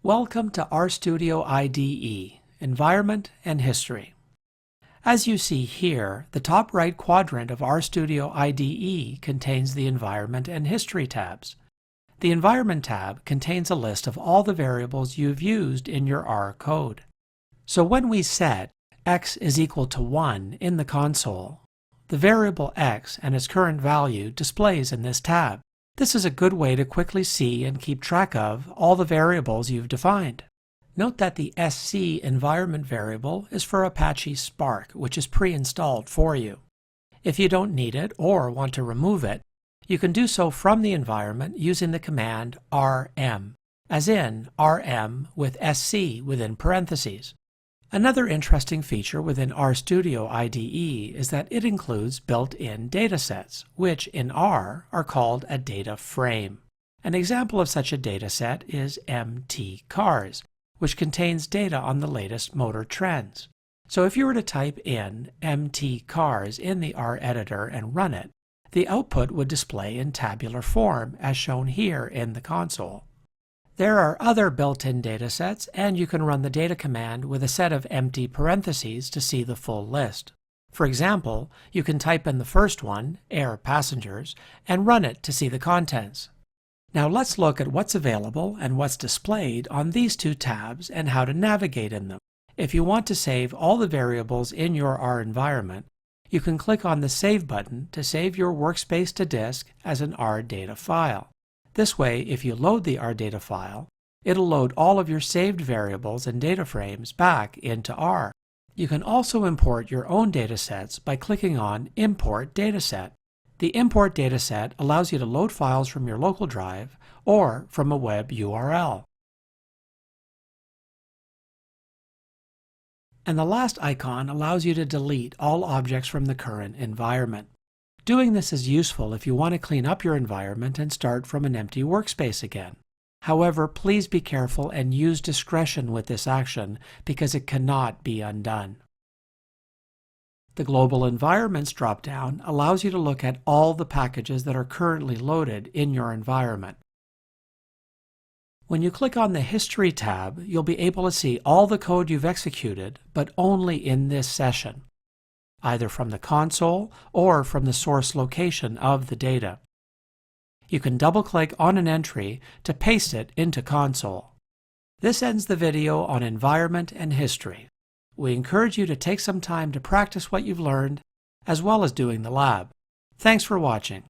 Welcome to RStudio IDE, Environment and History. As you see here, the top right quadrant of RStudio IDE contains the Environment and History tabs. The Environment tab contains a list of all the variables you've used in your R code. So when we set x is equal to 1 in the console, the variable x and its current value displays in this tab. This is a good way to quickly see and keep track of all the variables you've defined. Note that the SC environment variable is for Apache Spark, which is pre-installed for you. If you don't need it or want to remove it, you can do so from the environment using the command rm, as in rm with SC within parentheses. Another interesting feature within RStudio IDE is that it includes built-in datasets, which in R are called a data frame. An example of such a dataset is MT-Cars, which contains data on the latest motor trends. So if you were to type in MT-Cars in the R editor and run it, the output would display in tabular form as shown here in the console. There are other built-in datasets, and you can run the data command with a set of empty parentheses to see the full list. For example, you can type in the first one, air passengers, and run it to see the contents. Now let's look at what's available and what's displayed on these two tabs and how to navigate in them. If you want to save all the variables in your R environment, you can click on the Save button to save your workspace to disk as an R data file. This way, if you load the R data file, it'll load all of your saved variables and data frames back into R. You can also import your own datasets by clicking on Import Dataset. The Import Dataset allows you to load files from your local drive or from a web URL. And the last icon allows you to delete all objects from the current environment. Doing this is useful if you want to clean up your environment and start from an empty workspace again. However, please be careful and use discretion with this action because it cannot be undone. The Global Environments drop-down allows you to look at all the packages that are currently loaded in your environment. When you click on the History tab, you'll be able to see all the code you've executed, but only in this session, either from the console or from the source location of the data. You can double-click on an entry to paste it into console. This ends the video on environment and history. We encourage you to take some time to practice what you've learned, as well as doing the lab. Thanks for watching.